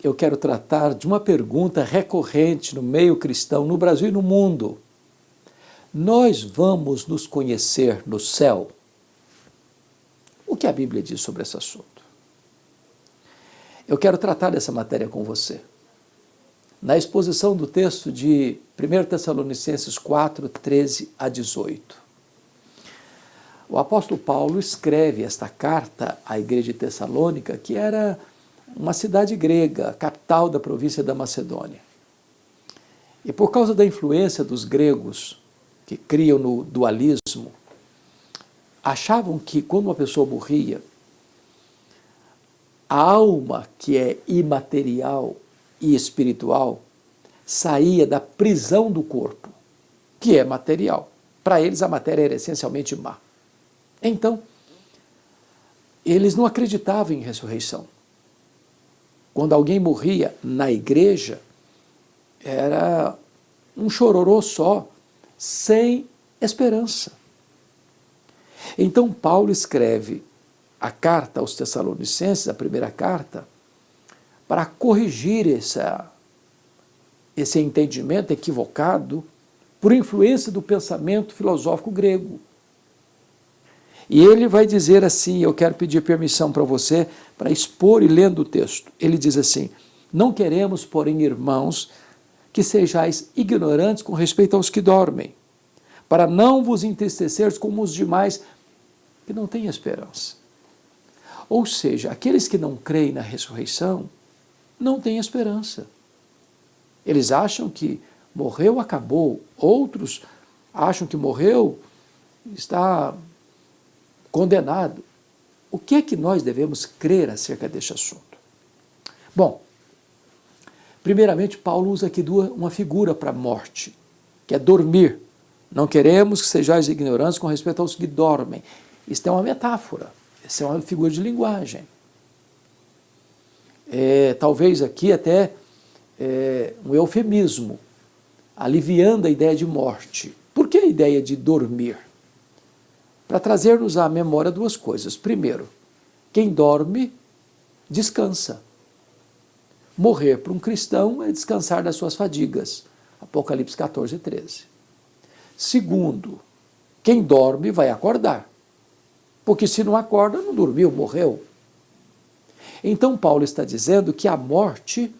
eu quero tratar de uma pergunta recorrente no meio cristão, no Brasil e no mundo. Nós vamos nos conhecer no céu? O que a Bíblia diz sobre esse assunto? Eu quero tratar dessa matéria com você. Na exposição do texto de 1 Tessalonicenses 4, 13 a 18. O apóstolo Paulo escreve esta carta à igreja de Tessalônica, que era uma cidade grega, capital da província da Macedônia. E por causa da influência dos gregos, que criam no dualismo, achavam que quando uma pessoa morria, a alma, que é imaterial e espiritual, saía da prisão do corpo, que é material. Para eles a matéria era essencialmente má. Então, eles não acreditavam em ressurreição. Quando alguém morria na igreja, era um chororô só, sem esperança. Então Paulo escreve a carta aos Tessalonicenses, a primeira carta, para corrigir esse entendimento equivocado por influência do pensamento filosófico grego. E ele vai dizer assim, eu quero pedir permissão para você para expor e lendo o texto. Ele diz assim: não queremos, porém, irmãos, que sejais ignorantes com respeito aos que dormem, para não vos entristeceres como os demais que não têm esperança. Ou seja, aqueles que não creem na ressurreição não têm esperança. Eles acham que morreu, acabou. Outros acham que morreu, está condenado. O que é que nós devemos crer acerca deste assunto? Bom, primeiramente, Paulo usa aqui uma figura para a morte, que é dormir. Não queremos que sejais ignorantes com respeito aos que dormem. Isto é uma metáfora, isso é uma figura de linguagem. Talvez aqui até um eufemismo, aliviando a ideia de morte. Por que a ideia de dormir? Para trazer-nos à memória duas coisas. Primeiro, quem dorme, descansa. Morrer para um cristão é descansar das suas fadigas. Apocalipse 14, 13. Segundo, quem dorme vai acordar. Porque se não acorda, não dormiu, morreu. Então Paulo está dizendo que a morte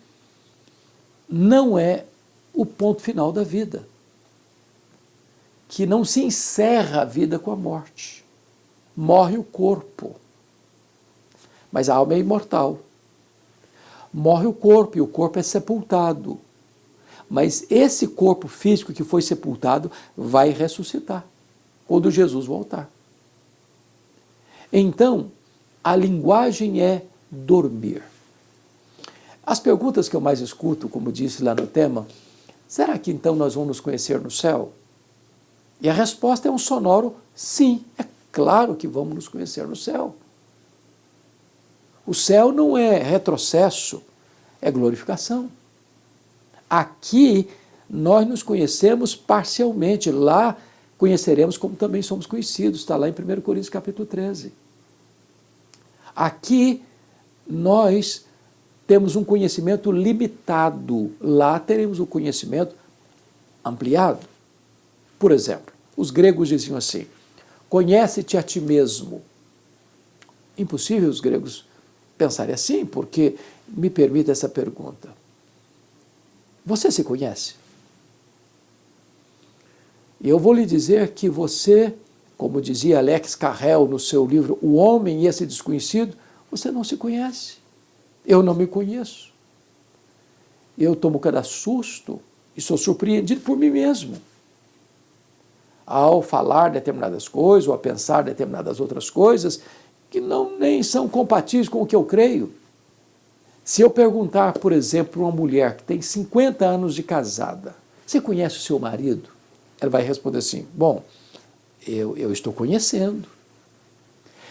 não é o ponto final da vida. Que não se encerra a vida com a morte. Morre o corpo. Mas a alma é imortal. Morre o corpo e o corpo é sepultado. Mas esse corpo físico que foi sepultado vai ressuscitar quando Jesus voltar. Então, a linguagem é dormir. As perguntas que eu mais escuto, como disse lá no tema, será que então nós vamos nos conhecer no céu? E a resposta é um sonoro sim, é claro que vamos nos conhecer no céu. O céu não é retrocesso, é glorificação. Aqui nós nos conhecemos parcialmente, lá conheceremos como também somos conhecidos, está lá em 1 Coríntios capítulo 13. Aqui nós temos um conhecimento limitado, lá teremos o conhecimento ampliado. Por exemplo, os gregos diziam assim: conhece-te a ti mesmo. Impossível os gregos pensarem assim, porque me permite essa pergunta. Você se conhece? E eu vou lhe dizer que você, como dizia Alex Carrel no seu livro O Homem e Esse Desconhecido, você não se conhece. Eu não me conheço. Eu tomo cada susto e sou surpreendido por mim mesmo. Ao falar determinadas coisas, ou a pensar determinadas outras coisas, que nem são compatíveis com o que eu creio. Se eu perguntar, por exemplo, para uma mulher que tem 50 anos de casada, você conhece o seu marido? Ela vai responder assim: bom, eu estou conhecendo.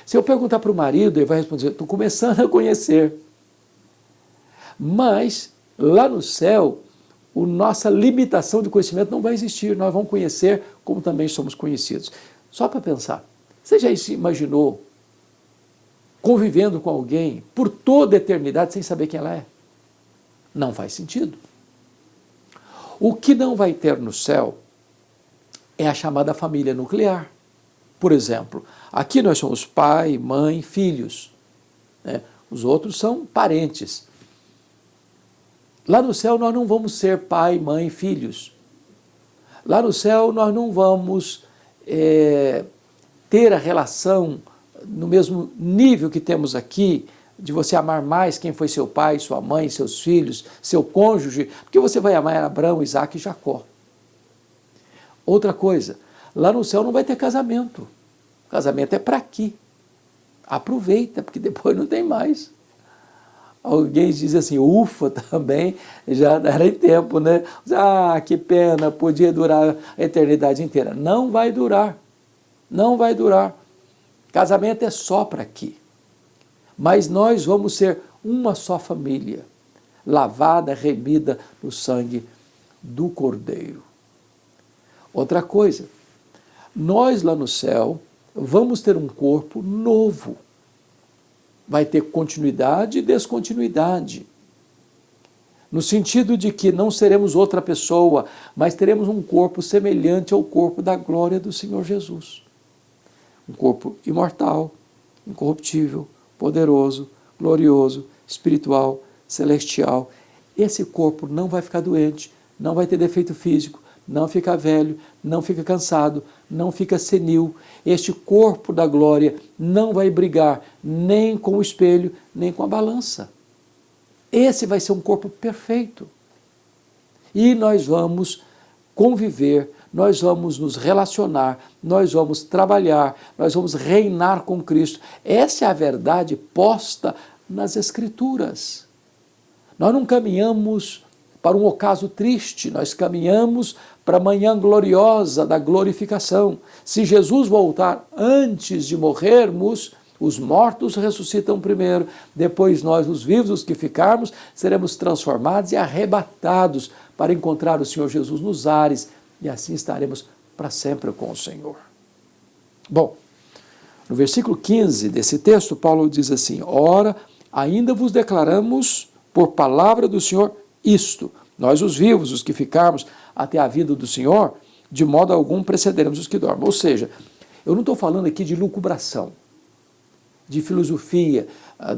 Se eu perguntar para o marido, ele vai responder: estou começando a conhecer. Mas, lá no céu, a nossa limitação de conhecimento não vai existir. Nós vamos conhecer como também somos conhecidos. Só para pensar, você já se imaginou convivendo com alguém por toda a eternidade sem saber quem ela é? Não faz sentido. O que não vai ter no céu é a chamada família nuclear. Por exemplo, aqui nós somos pai, mãe, filhos, né? Os outros são parentes. Lá no céu nós não vamos ser pai, mãe, filhos. Lá no céu nós não vamos ter a relação no mesmo nível que temos aqui, de você amar mais quem foi seu pai, sua mãe, seus filhos, seu cônjuge, porque você vai amar Abraão, Isaac e Jacó. Outra coisa, lá no céu não vai ter casamento. Casamento é para aqui. Aproveita, porque depois não tem mais. Alguém diz assim, ufa, também já era em tempo, né? Ah, que pena, podia durar a eternidade inteira. Não vai durar, não vai durar. Casamento é só para aqui. Mas nós vamos ser uma só família, lavada, remida no sangue do Cordeiro. Outra coisa, nós lá no céu vamos ter um corpo novo. Vai ter continuidade e descontinuidade. No sentido de que não seremos outra pessoa, mas teremos um corpo semelhante ao corpo da glória do Senhor Jesus. Um corpo imortal, incorruptível, poderoso, glorioso, espiritual, celestial. Esse corpo não vai ficar doente, não vai ter defeito físico, não fica velho, não fica cansado, não fica senil. Este corpo da glória não vai brigar nem com o espelho, nem com a balança. Esse vai ser um corpo perfeito. E nós vamos conviver, nós vamos nos relacionar, nós vamos trabalhar, nós vamos reinar com Cristo. Essa é a verdade posta nas Escrituras. Nós não caminhamos para um ocaso triste, nós caminhamos para a manhã gloriosa da glorificação. Se Jesus voltar antes de morrermos, os mortos ressuscitam primeiro, depois nós, os vivos, os que ficarmos, seremos transformados e arrebatados para encontrar o Senhor Jesus nos ares, e assim estaremos para sempre com o Senhor. Bom, no versículo 15 desse texto, Paulo diz assim, ora, ainda vos declaramos por palavra do Senhor isto, nós os vivos, os que ficarmos até a vinda do Senhor, de modo algum precederemos os que dormem. Ou seja, eu não estou falando aqui de lucubração, de filosofia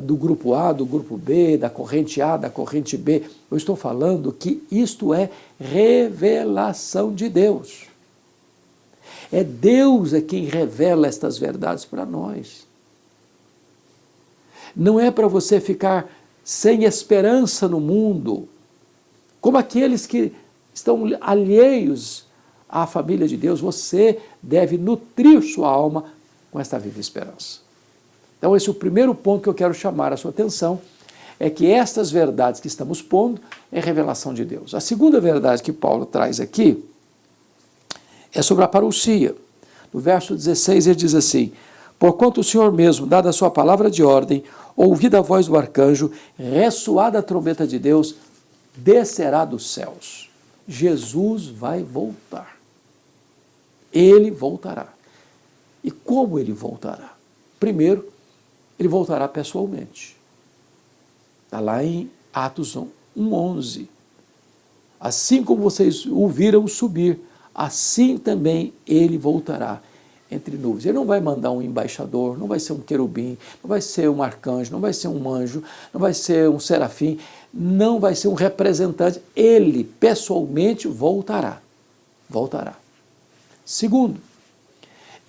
do grupo A, do grupo B, da corrente A, da corrente B. Eu estou falando que isto é revelação de Deus. É Deus quem revela estas verdades para nós. Não é para você ficar sem esperança no mundo, como aqueles que estão alheios à família de Deus. Você deve nutrir sua alma com esta viva esperança. Então esse é o primeiro ponto que eu quero chamar a sua atenção, é que estas verdades que estamos pondo é revelação de Deus. A segunda verdade que Paulo traz aqui é sobre a parousia. No verso 16 ele diz assim, porquanto o Senhor mesmo, dada a sua palavra de ordem, ouvida a voz do arcanjo, ressoada a trombeta de Deus, descerá dos céus. Jesus vai voltar. Ele voltará. E como ele voltará? Primeiro, ele voltará pessoalmente. Está lá em Atos 1:11. Assim como vocês o viram subir, assim também ele voltará entre nuvens. Ele não vai mandar um embaixador, não vai ser um querubim, não vai ser um arcanjo, não vai ser um anjo, não vai ser um serafim, não vai ser um representante. Ele pessoalmente voltará. Voltará. Segundo,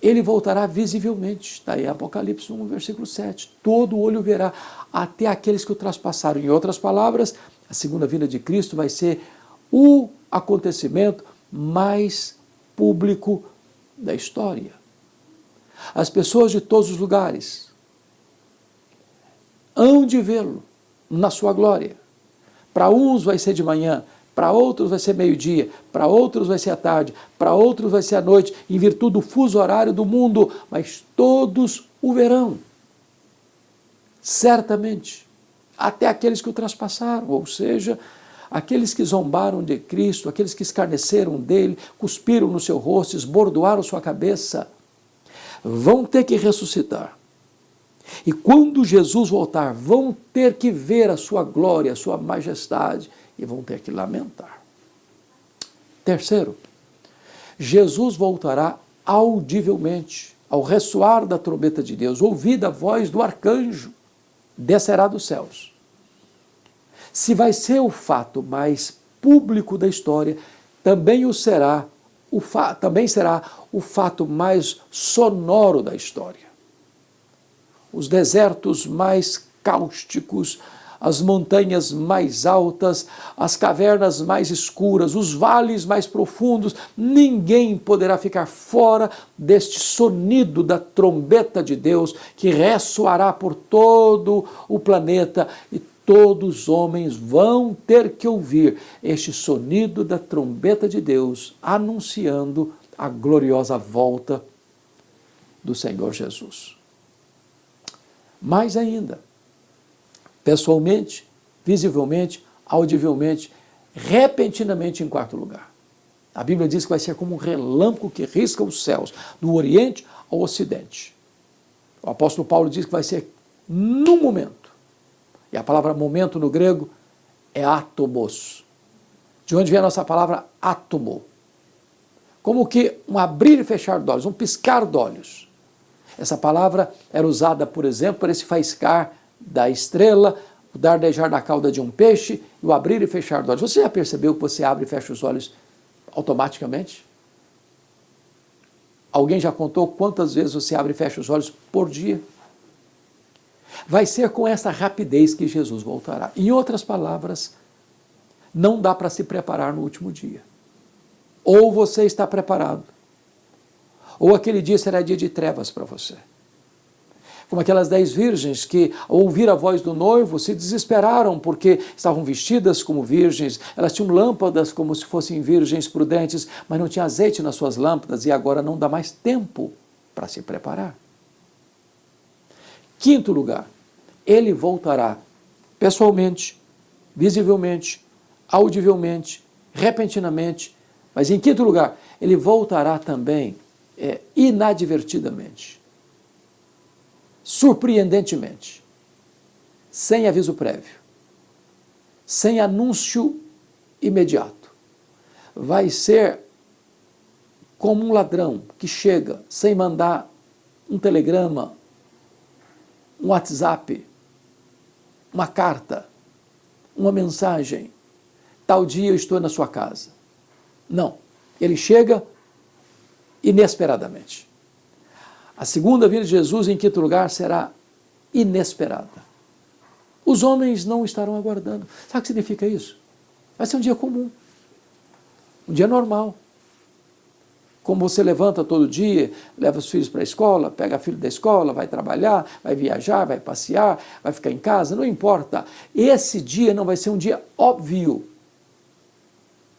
ele voltará visivelmente. Está aí Apocalipse 1, versículo 7. Todo olho verá, até aqueles que o traspassaram. Em outras palavras, a segunda vinda de Cristo vai ser o acontecimento mais público da história. As pessoas de todos os lugares hão de vê-lo na sua glória. Para uns vai ser de manhã, para outros vai ser meio-dia, para outros vai ser à tarde, para outros vai ser à noite, em virtude do fuso horário do mundo, mas todos o verão. Certamente, até aqueles que o traspassaram, ou seja, aqueles que zombaram de Cristo, aqueles que escarneceram dele, cuspiram no seu rosto, esbordoaram sua cabeça, vão ter que ressuscitar. E quando Jesus voltar, vão ter que ver a sua glória, a sua majestade, e vão ter que lamentar. Terceiro, Jesus voltará audivelmente, ao ressoar da trombeta de Deus, ouvida a voz do arcanjo, descerá dos céus. Se vai ser o fato mais público da história, também será o fato mais sonoro da história. Os desertos mais cáusticos, as montanhas mais altas, as cavernas mais escuras, os vales mais profundos, ninguém poderá ficar fora deste sonido da trombeta de Deus que ressoará por todo o planeta e todos os homens vão ter que ouvir este sonido da trombeta de Deus anunciando a gloriosa volta do Senhor Jesus. Mais ainda, pessoalmente, visivelmente, audivelmente, repentinamente em quarto lugar. A Bíblia diz que vai ser como um relâmpago que risca os céus, do Oriente ao Ocidente. O apóstolo Paulo diz que vai ser num momento. E a palavra momento no grego é átomos. De onde vem a nossa palavra átomo? Como que um abrir e fechar de olhos, um piscar de olhos. Essa palavra era usada, por exemplo, para esse faiscar da estrela, o dardejar da cauda de um peixe e o abrir e fechar de olhos. Você já percebeu que você abre e fecha os olhos automaticamente? Alguém já contou quantas vezes você abre e fecha os olhos por dia? Vai ser com essa rapidez que Jesus voltará. Em outras palavras, não dá para se preparar no último dia. Ou você está preparado, ou aquele dia será dia de trevas para você. Como aquelas 10 virgens que, ao ouvir a voz do noivo, se desesperaram porque estavam vestidas como virgens, elas tinham lâmpadas como se fossem virgens prudentes, mas não tinha azeite nas suas lâmpadas e agora não dá mais tempo para se preparar. Quinto lugar, ele voltará pessoalmente, visivelmente, audivelmente, repentinamente, mas em quinto lugar, ele voltará também inadvertidamente, surpreendentemente, sem aviso prévio, sem anúncio imediato. Vai ser como um ladrão que chega sem mandar um telegrama, um WhatsApp, uma carta, uma mensagem. Tal dia eu estou na sua casa. Não, ele chega inesperadamente. A segunda vinda de Jesus, em quinto lugar, será inesperada. Os homens não estarão aguardando. Sabe o que significa isso? Vai ser um dia comum, um dia normal. Como você levanta todo dia, leva os filhos para a escola, pega o filho da escola, vai trabalhar, vai viajar, vai passear, vai ficar em casa, não importa. Esse dia não vai ser um dia óbvio.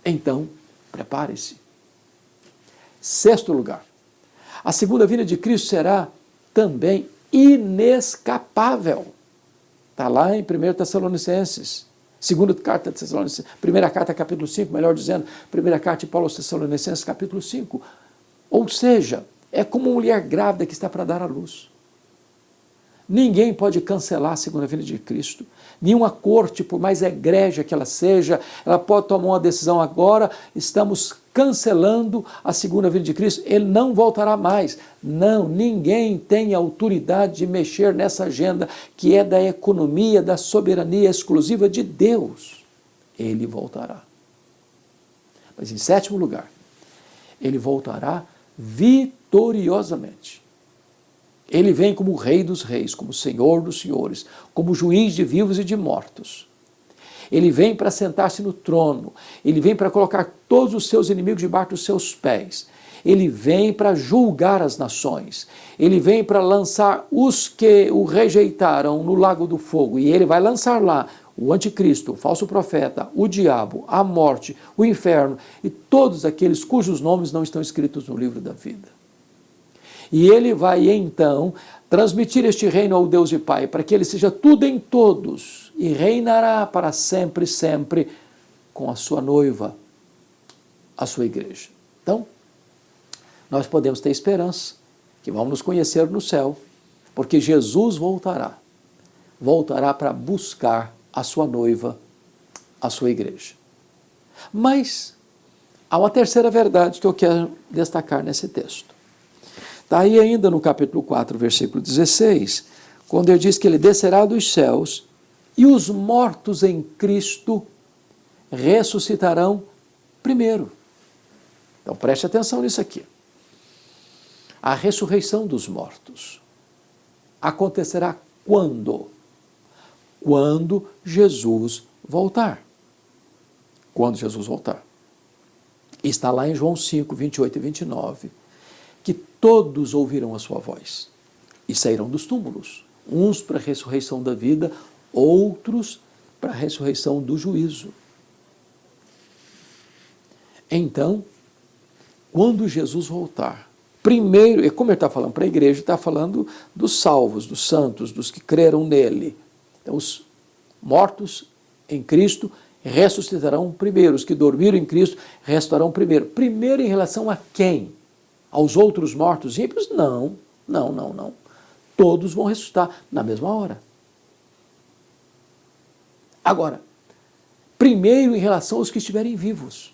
Então, prepare-se. Sexto lugar, a segunda vinda de Cristo será também inescapável. Está lá em 1 Tessalonicenses, segunda carta de Tessalonicenses, primeira carta capítulo 5, melhor dizendo, primeira carta de Paulo aos Tessalonicenses capítulo 5. Ou seja, é como uma mulher grávida que está para dar à luz. Ninguém pode cancelar a segunda vinda de Cristo. Nenhuma corte, por mais egrégia que ela seja, ela pode tomar uma decisão agora, estamos cancelando a segunda vinda de Cristo, ele não voltará mais. Não, ninguém tem autoridade de mexer nessa agenda que é da economia, da soberania exclusiva de Deus. Ele voltará. Mas em sétimo lugar, ele voltará vitoriosamente. Ele vem como Rei dos Reis, como Senhor dos Senhores, como Juiz de vivos e de mortos. Ele vem para sentar-se no trono, ele vem para colocar todos os seus inimigos debaixo dos seus pés. Ele vem para julgar as nações, ele vem para lançar os que o rejeitaram no lago do fogo, e ele vai lançar lá o anticristo, o falso profeta, o diabo, a morte, o inferno e todos aqueles cujos nomes não estão escritos no livro da vida. E ele vai então transmitir este reino ao Deus e Pai, para que ele seja tudo em todos, e reinará para sempre, sempre, com a sua noiva, a sua igreja. Então, nós podemos ter esperança, que vamos nos conhecer no céu, Porque Jesus voltará para buscar a sua noiva, a sua igreja. Mas há uma terceira verdade que eu quero destacar nesse texto. Está aí ainda no capítulo 4, versículo 16, quando ele diz que ele descerá dos céus e os mortos em Cristo ressuscitarão primeiro. Então preste atenção nisso aqui. A ressurreição dos mortos acontecerá quando? Quando Jesus voltar. Quando Jesus voltar. Está lá em João 5, 28 e 29, que todos ouvirão a sua voz e sairão dos túmulos, uns para a ressurreição da vida, outros para a ressurreição do juízo. Então, quando Jesus voltar, primeiro, e como ele está falando para a igreja, está falando dos salvos, dos santos, dos que creram nele. Então, os mortos em Cristo ressuscitarão primeiro, os que dormiram em Cristo ressuscitarão primeiro. Primeiro em relação a quem? Aos outros mortos ímpios? Não. Todos vão ressuscitar na mesma hora. Agora, primeiro em relação aos que estiverem vivos.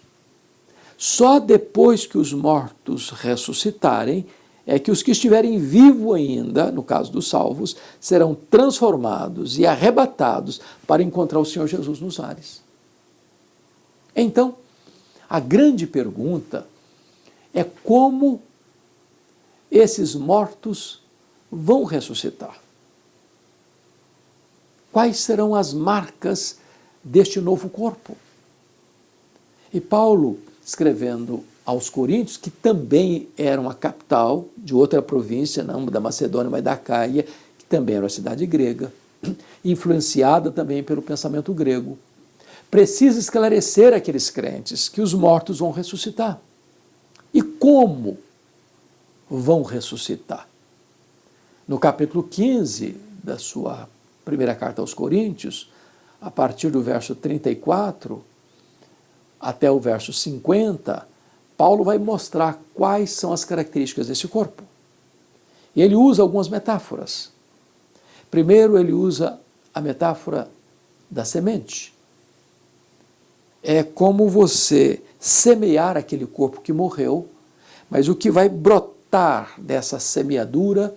Só depois que os mortos ressuscitarem é que os que estiverem vivos ainda, no caso dos salvos, serão transformados e arrebatados para encontrar o Senhor Jesus nos ares. Então, a grande pergunta é como esses mortos vão ressuscitar. Quais serão as marcas deste novo corpo? E Paulo, escrevendo aos Coríntios, que também era uma capital de outra província, não da Macedônia, mas da Caia, que também era uma cidade grega, influenciada também pelo pensamento grego, precisa esclarecer aqueles crentes que os mortos vão ressuscitar. E como vão ressuscitar? No capítulo 15 da sua primeira carta aos Coríntios, a partir do verso 34 até o verso 50, Paulo vai mostrar quais são as características desse corpo. E ele usa algumas metáforas. Primeiro, ele usa a metáfora da semente. É como você semear aquele corpo que morreu, mas o que vai brotar dessa semeadura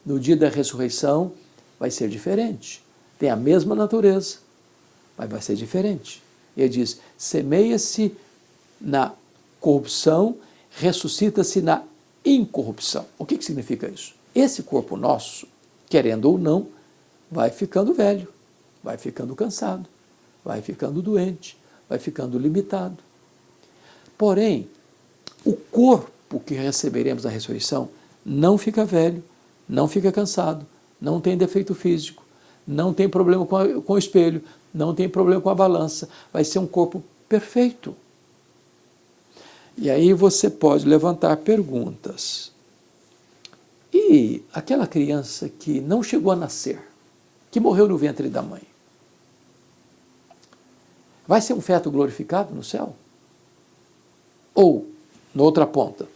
no dia da ressurreição vai ser diferente. Tem a mesma natureza, mas vai ser diferente. Ele diz, semeia-se na corrupção, ressuscita-se na incorrupção. O que significa isso? Esse corpo nosso, querendo ou não, vai ficando velho, vai ficando cansado, vai ficando doente, vai ficando limitado. Porém, o corpo que receberemos na ressurreição não fica velho, não fica cansado, não tem defeito físico, não tem problema com o espelho, não tem problema com a balança, vai ser um corpo perfeito. E aí você pode levantar perguntas. E aquela criança que não chegou a nascer, que morreu no ventre da mãe, vai ser um feto glorificado no céu? Ou, na outra ponta,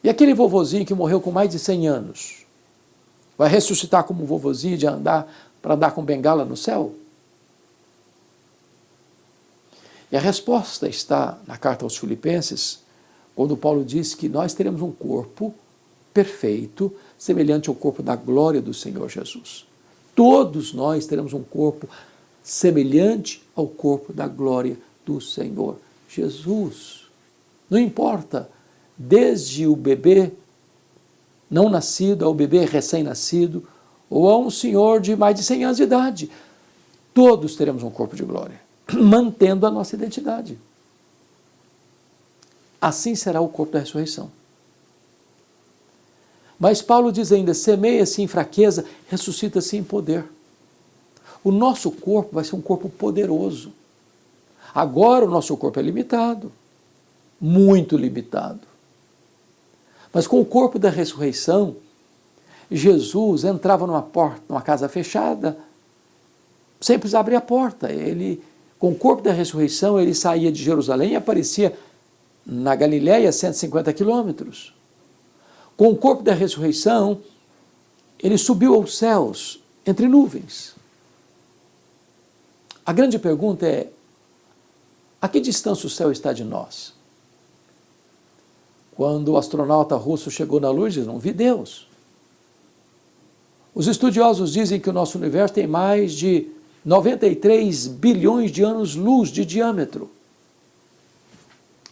e aquele vovozinho que morreu com mais de 100 anos, vai ressuscitar como um vovozinho para andar com bengala no céu? E a resposta está na carta aos Filipenses, quando Paulo diz que nós teremos um corpo perfeito, semelhante ao corpo da glória do Senhor Jesus. Todos nós teremos um corpo semelhante ao corpo da glória do Senhor Jesus. Não importa, desde o bebê não nascido ao bebê recém-nascido, ou a um senhor de mais de 100 anos de idade, todos teremos um corpo de glória, mantendo a nossa identidade. Assim será o corpo da ressurreição. Mas Paulo diz ainda, semeia-se em fraqueza, ressuscita-se em poder. O nosso corpo vai ser um corpo poderoso. Agora o nosso corpo é limitado, muito limitado. Mas com o corpo da ressurreição, Jesus entrava numa porta, numa casa fechada, sem precisar abrir a porta. Ele, com o corpo da ressurreição, ele saía de Jerusalém e aparecia na Galiléia, 150 quilômetros. Com o corpo da ressurreição, ele subiu aos céus entre nuvens. A grande pergunta é: a que distância o céu está de nós? Quando o astronauta russo chegou na Lua, ele não viu Deus. Os estudiosos dizem que o nosso universo tem mais de 93 bilhões de anos-luz de diâmetro.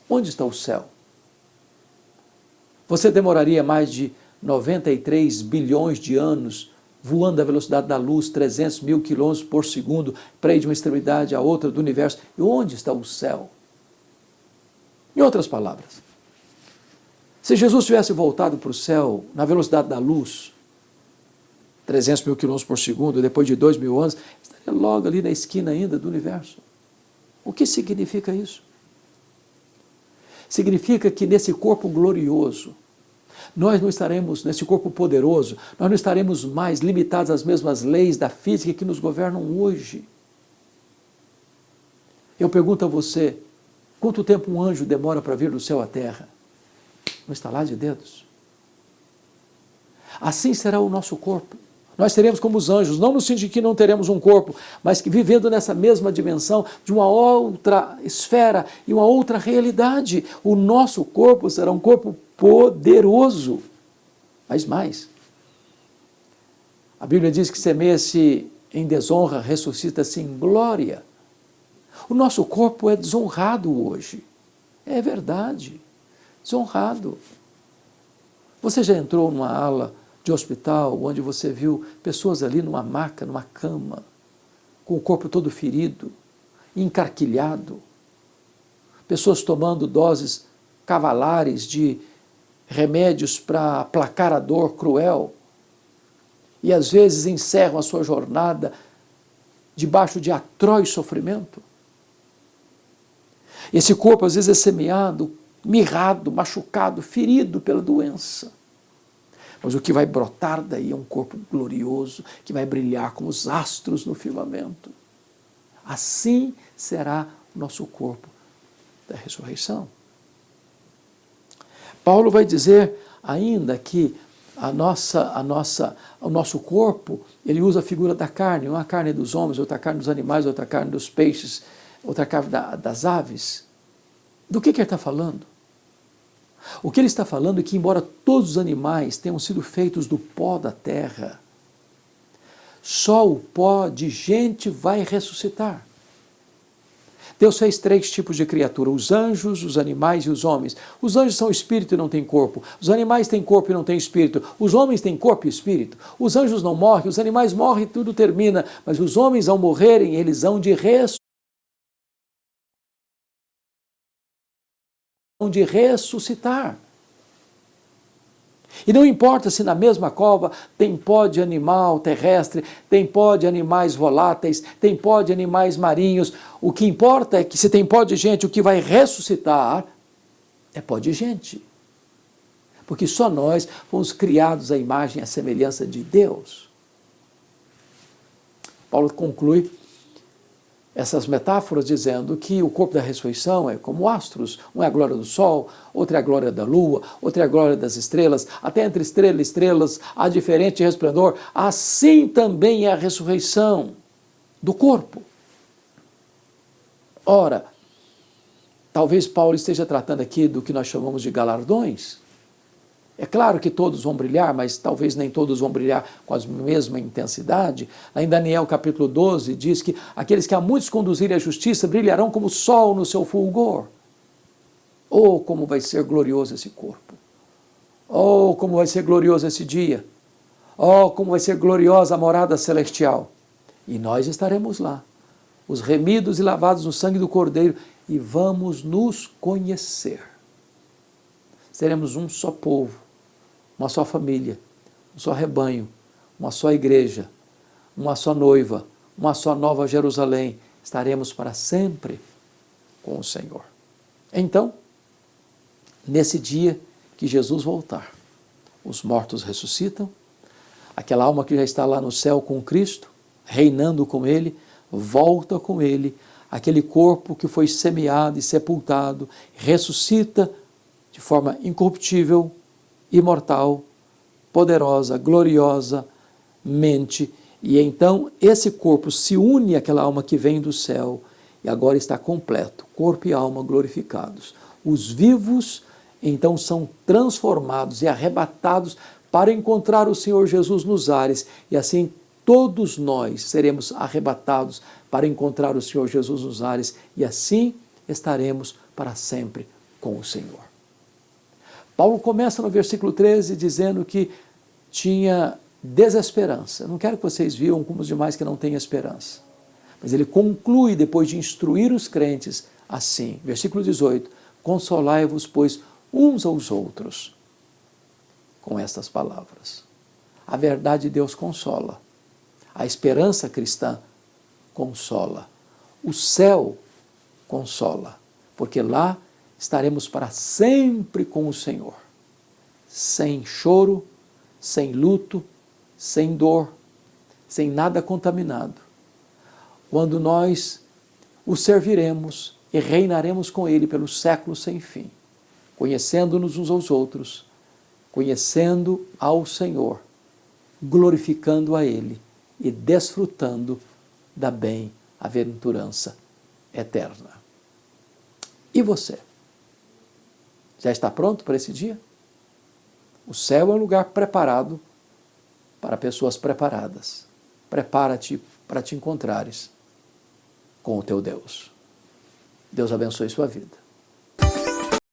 Onde está o céu? Você demoraria mais de 93 bilhões de anos voando à velocidade da luz, 300 mil quilômetros por segundo, para ir de uma extremidade à outra do universo? E onde está o céu? Em outras palavras, se Jesus tivesse voltado para o céu na velocidade da luz, 300 mil quilômetros por segundo, depois de 2.000 anos, estaria logo ali na esquina ainda do universo. O que significa isso? Significa que nesse corpo glorioso, nós não estaremos, nesse corpo poderoso, nós não estaremos mais limitados às mesmas leis da física que nos governam hoje. Eu pergunto a você, quanto tempo um anjo demora para vir do céu à terra? No estalar de dedos. Assim será o nosso corpo. Nós seremos como os anjos, não no sentido de que não teremos um corpo, mas que vivendo nessa mesma dimensão, de uma outra esfera e uma outra realidade. O nosso corpo será um corpo poderoso. Mas mais, a Bíblia diz que semeia-se em desonra, ressuscita-se em glória. O nosso corpo é desonrado hoje. É verdade, desonrado. Você já entrou numa ala de hospital, onde você viu pessoas ali numa maca, numa cama, com o corpo todo ferido, encarquilhado, pessoas tomando doses cavalares de remédios para aplacar a dor cruel, e às vezes encerram a sua jornada debaixo de atroz sofrimento. Esse corpo às vezes é semeado, mirrado, machucado, ferido pela doença. Mas o que vai brotar daí é um corpo glorioso, que vai brilhar como os astros no firmamento. Assim será o nosso corpo da ressurreição. Paulo vai dizer ainda que o nosso corpo, ele usa a figura da carne, uma carne dos homens, outra carne dos animais, outra carne dos peixes, outra carne das aves. Do que ele está falando? O que ele está falando é que, embora todos os animais tenham sido feitos do pó da terra, só o pó de gente vai ressuscitar. Deus fez 3 tipos de criatura: os anjos, os animais e os homens. Os anjos são espírito e não têm corpo. Os animais têm corpo e não têm espírito. Os homens têm corpo e espírito. Os anjos não morrem, os animais morrem e tudo termina. Mas os homens, ao morrerem, eles hão de ressuscitar. E não importa se na mesma cova tem pó de animal terrestre, tem pó de animais voláteis, tem pó de animais marinhos. O que importa é que se tem pó de gente, o que vai ressuscitar é pó de gente. Porque só nós fomos criados à imagem e à semelhança de Deus. Paulo conclui essas metáforas dizendo que o corpo da ressurreição é como astros. Um é a glória do sol, outro é a glória da lua, outro é a glória das estrelas. Até entre estrela e estrelas há diferente resplendor. Assim também é a ressurreição do corpo. Ora, talvez Paulo esteja tratando aqui do que nós chamamos de galardões. É claro que todos vão brilhar, mas talvez nem todos vão brilhar com a mesma intensidade. Lá em Daniel capítulo 12 diz que aqueles que a muitos conduzirem à justiça brilharão como o sol no seu fulgor. Oh, como vai ser glorioso esse corpo! Oh, como vai ser glorioso esse dia! Oh, como vai ser gloriosa a morada celestial! E nós estaremos lá, os remidos e lavados no sangue do Cordeiro, e vamos nos conhecer. Seremos um só povo, uma só família, um só rebanho, uma só igreja, uma só noiva, uma só nova Jerusalém. Estaremos para sempre com o Senhor. Então, nesse dia que Jesus voltar, os mortos ressuscitam, aquela alma que já está lá no céu com Cristo, reinando com Ele, volta com Ele, aquele corpo que foi semeado e sepultado, ressuscita de forma incorruptível, imortal, poderosa, gloriosa, mente, e então esse corpo se une àquela alma que vem do céu, e agora está completo, corpo e alma glorificados. Os vivos, então, são transformados e arrebatados para encontrar o Senhor Jesus nos ares, e assim todos nós seremos arrebatados para encontrar o Senhor Jesus nos ares, e assim estaremos para sempre com o Senhor. Paulo começa no versículo 13 dizendo que tinha desesperança. Eu não quero que vocês viam como os demais que não têm esperança. Mas ele conclui, depois de instruir os crentes, assim, versículo 18, consolai-vos, pois, uns aos outros, com estas palavras. A verdade de Deus consola. A esperança cristã consola. O céu consola, porque lá estaremos para sempre com o Senhor, sem choro, sem luto, sem dor, sem nada contaminado. Quando nós o serviremos e reinaremos com Ele pelos séculos sem fim, conhecendo-nos uns aos outros, conhecendo ao Senhor, glorificando a Ele e desfrutando da bem-aventurança eterna. E você? Já está pronto para esse dia? O céu é um lugar preparado para pessoas preparadas. Prepara-te para te encontrares com o teu Deus. Deus abençoe sua vida.